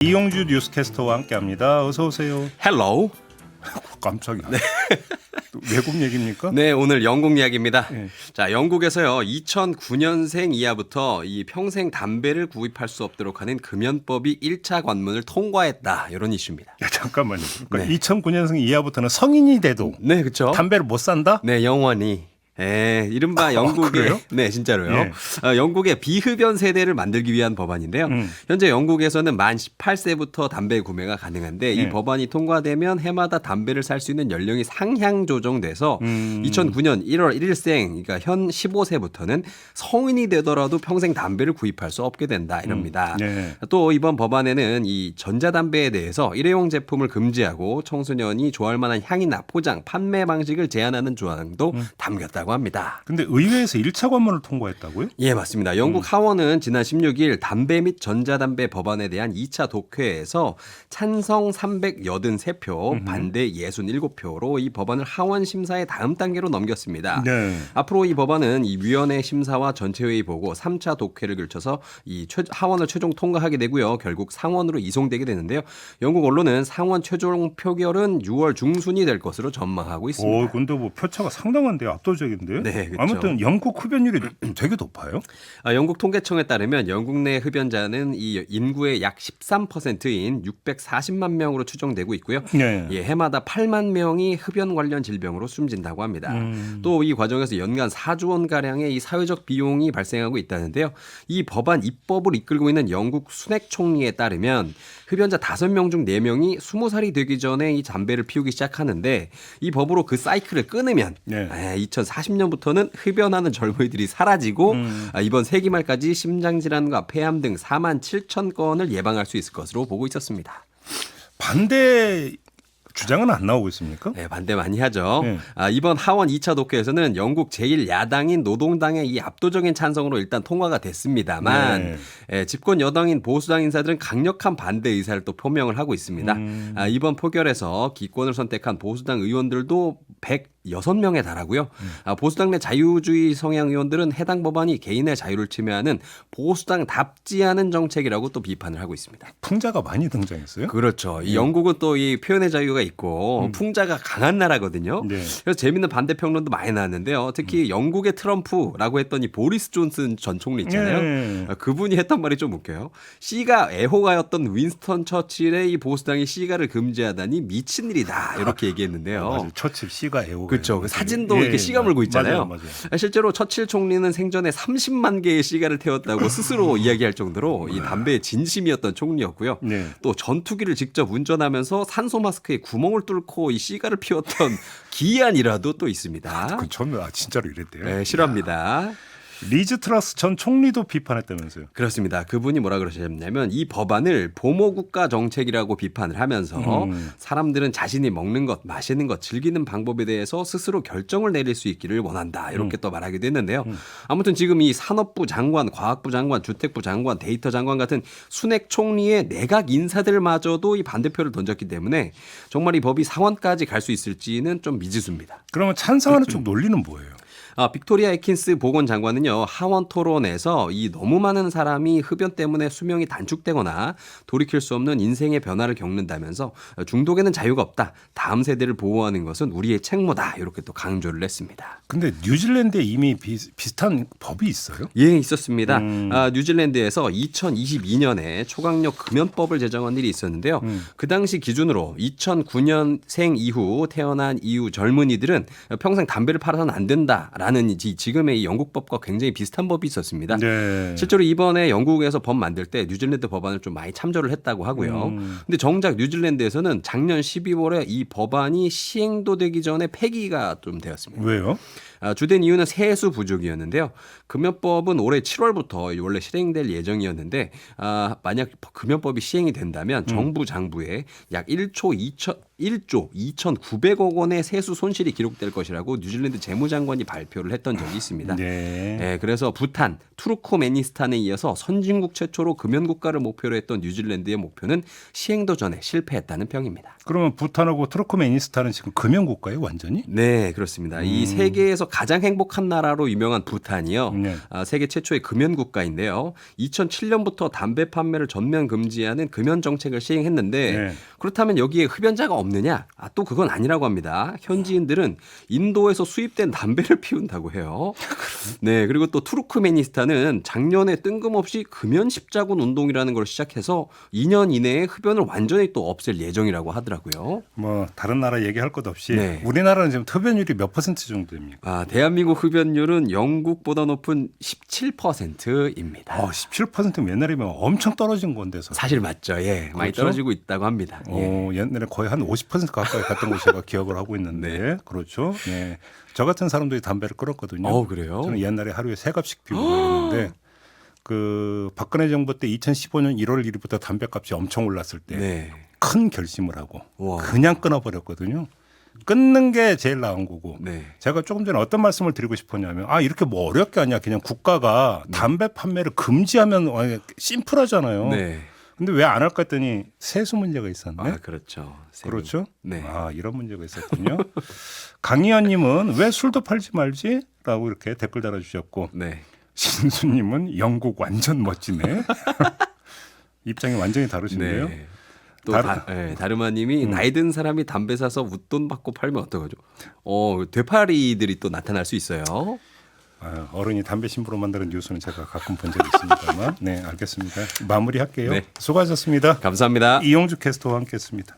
이용주 뉴스캐스터와 함께합니다. 어서 오세요. 헬로우. 깜짝이야. 네. 외국 얘기입니까? 네, 오늘 영국 이야기입니다. 네. 자, 영국에서요 2009년생 이하부터 이 평생 담배를 구입할 수 없도록 하는 금연법이 1차 관문을 통과했다. 이런 이슈입니다. 야, 잠깐만요. 그러니까 네. 2009년생 이하부터는 성인이 돼도 네, 그렇죠. 담배를 못 산다? 네, 영원히. 이른바 영국의 그래요? 네, 진짜로요. 네. 영국의 비흡연 세대를 만들기 위한 법안인데요. 현재 영국에서는 만 18세부터 담배 구매가 가능한데 이 네. 법안이 통과되면 해마다 담배를 살 수 있는 연령이 상향 조정돼서 2009년 1월 1일생, 그러니까 현 15세부터는 성인이 되더라도 평생 담배를 구입할 수 없게 된다 이럽니다. 네. 또 이번 법안에는 이 전자담배에 대해서 일회용 제품을 금지하고 청소년이 좋아할 만한 향이나 포장, 판매 방식을 제한하는 조항도 담겼다고 합니다. 근데 의회에서 1차 관문을 통과했다고요? 예, 맞습니다. 영국 하원은 지난 16일 담배 및 전자담배 법안에 대한 2차 독회에서 찬성 383표, 반대 67표로 이 법안을 하원 심사의 다음 단계로 넘겼습니다. 네. 앞으로 이 법안은 이 위원회 심사와 전체회의 보고 3차 독회를 거쳐서 이 하원을 최종 통과하게 되고요. 결국 상원으로 이송되게 되는데요. 영국 언론은 상원 최종 표결은 6월 중순이 될 것으로 전망하고 있습니다. 근데 뭐 표차가 상당한데요. 압도적인데요. 네, 그렇죠. 아무튼 영국 흡연율이 되게 높아요. 영국 통계청에 따르면 영국 내 흡연자는 이 인구의 약 13%인 640만 명으로 추정되고 있고요. 네. 예, 해마다 8만 명이 흡연 관련 질병으로 숨진다고 합니다. 또 이 과정에서 연간 4조 원 가량의 이 사회적 비용이 발생하고 있다는데요. 이 법안 입법을 이끌고 있는 영국 순핵 총리에 따르면 흡연자 5명 중 4명이 20살이 되기 전에 이 담배를 피우기 시작하는데 이 법으로 그 사이클을 끊으면 네. 2040년부터는 흡연하는 젊은이들이 사라지고 이번 세기 말까지 심장질환과 폐암 등 4만 7천 건을 예방할 수 있을 것으로 보고 있었습니다. 반대 주장은 안 나오고 있습니까? 네, 반대 많이 하죠. 네. 이번 하원 2차 독회에서는 영국 제1야당인 노동당의 이 압도적인 찬성으로 일단 통과가 됐습니다만 집권 여당인 보수당 인사들은 강력한 반대 의사를 또 표명을 하고 있습니다. 이번 표결에서 기권을 선택한 보수당 의원들도 106명에 달하고요. 보수당 내 자유주의 성향 의원들은 해당 법안이 개인의 자유를 침해하는 보수당답지 않은 정책이라고 또 비판을 하고 있습니다. 풍자가 많이 등장했어요. 그렇죠. 이 영국은 또 이 표현의 자유가 있고 풍자가 강한 나라거든요. 네. 그래서 재밌는 반대 평론도 많이 나왔는데요. 특히 영국의 트럼프라고 했더니 보리스 존슨 전 총리 있잖아요. 네. 그분이 했던 말이 좀 웃겨요. 시가 애호가였던 윈스턴 처칠의 이 보수당이 시가를 금지하다니 미친 일이다. 이렇게 얘기했는데요. 맞아요. 처칠 씨가 애호가. 그렇죠. 그 사진도 이렇게 시가 물고 있잖아요. 맞아요. 실제로 처칠 총리는 생전에 30만 개의 시가를 태웠다고 스스로 이야기할 정도로 이 담배에 진심이었던 총리였고요. 네. 또 전투기를 직접 운전하면서 산소 마스크에 구멍을 뚫고 이 시가를 피웠던 기이한 일화도 또 있습니다. 그 처음에 진짜로 이랬대요. 네, 싫어합니다. 리즈 트러스 전 총리도 비판했다면서요. 그렇습니다. 그분이 뭐라 그러셨냐면 이 법안을 보모국가 정책이라고 비판을 하면서 사람들은 자신이 먹는 것, 마시는 것, 즐기는 방법에 대해서 스스로 결정을 내릴 수 있기를 원한다. 이렇게 또 말하기도 했는데요. 아무튼 지금 이 산업부 장관, 과학부 장관, 주택부 장관, 데이터 장관 같은 순핵 총리의 내각 인사들마저도 이 반대표를 던졌기 때문에 정말 이 법이 상원까지 갈 수 있을지는 좀 미지수입니다. 그러면 찬성하는 쪽 논리는 뭐예요? 빅토리아 에킨스 보건장관은요, 하원 토론에서 이 너무 많은 사람이 흡연 때문에 수명이 단축되거나 돌이킬 수 없는 인생의 변화를 겪는다면서 중독에는 자유가 없다. 다음 세대를 보호하는 것은 우리의 책무다. 이렇게 또 강조를 했습니다. 근데 뉴질랜드에 이미 비슷한 법이 있어요? 예, 있었습니다. 뉴질랜드에서 2022년에 초강력 금연법을 제정한 일이 있었는데요. 그 당시 기준으로 2009년생 이후 태어난 이후 젊은이들은 평생 담배를 팔아서는 안 된다라는 지금의 이 영국법과 굉장히 비슷한 법이 있었습니다. 네. 실제로 이번에 영국에서 법 만들 때 뉴질랜드 법안을 좀 많이 참조를 했다고 하고요. 근데 정작 뉴질랜드에서는 작년 12월에 이 법안이 시행도 되기 전에 폐기가 좀 되었습니다. 왜요? 주된 이유는 세수 부족이었는데요. 금연법은 올해 7월부터 원래 실행될 예정이었는데 만약 금연법이 시행이 된다면 정부 장부에 약 1조 2,900억 원의 세수 손실이 기록될 것이라고 뉴질랜드 재무장관이 발표를 했던 적이 있습니다. 네. 그래서 부탄, 투르코메니스탄에 이어서 선진국 최초로 금연국가를 목표로 했던 뉴질랜드의 목표는 시행도 전에 실패했다는 평입니다. 그러면 부탄하고 트루크메니스탄은 지금 금연국가예요, 완전히? 네, 그렇습니다. 이 세계에서 가장 행복한 나라로 유명한 부탄이요. 네. 세계 최초의 금연 국가인데요. 2007년부터 담배 판매를 전면 금지하는 금연 정책을 시행했는데 네. 그렇다면 여기에 흡연자가 없느냐? 또 그건 아니라고 합니다. 현지인들은 인도에서 수입된 담배를 피운다고 해요. 네, 그리고 또 투르크메니스탄은 작년에 뜬금없이 금연 십자군 운동이라는 걸 시작해서 2년 이내에 흡연을 완전히 또 없앨 예정이라고 하더라고요. 뭐 다른 나라 얘기할 것 없이 네. 우리나라는 지금 흡연율이 몇 퍼센트 정도 됩니까? 대한민국 흡연율은 영국보다 높은 17%입니다. 17%면 옛날이면 엄청 떨어진 건데 사실 맞죠. 예, 많이 그렇죠? 떨어지고 있다고 합니다. 예. 옛날에 거의 한 50% 가까이 갔던 걸 제가 기억을 하고 있는데 그렇죠. 네. 저 같은 사람들이 담배를 끊었거든요. 그래요? 저는 옛날에 하루에 3갑씩 피우고 그랬는데 그 박근혜 정부 때 2015년 1월 1일부터 담배값이 엄청 올랐을 때 큰 결심을 하고 우와. 그냥 끊어버렸거든요. 끊는 게 제일 나은 거고 네. 제가 조금 전에 어떤 말씀을 드리고 싶었냐면 이렇게 뭐 어렵게 하냐 그냥 국가가 담배 판매를 금지하면 심플하잖아요. 네. 근데 왜 안 할까 했더니 세수 문제가 있었네. 그렇죠. 그렇죠. 네. 이런 문제가 있었군요. 강희연님은 왜 술도 팔지 말지?라고 이렇게 댓글 달아주셨고 네. 신수님은 영국 완전 멋지네. 입장이 완전히 다르신데요. 네. 또 다르마님이 나이 든 사람이 담배 사서 웃돈 받고 팔면 어떡하죠? 되팔이들이 또 나타날 수 있어요. 어른이 담배 신부로 만드는 뉴스는 제가 가끔 본 적이 있습니다만, 네 알겠습니다. 마무리할게요. 네. 수고하셨습니다. 감사합니다. 이용주 캐스터와 함께했습니다.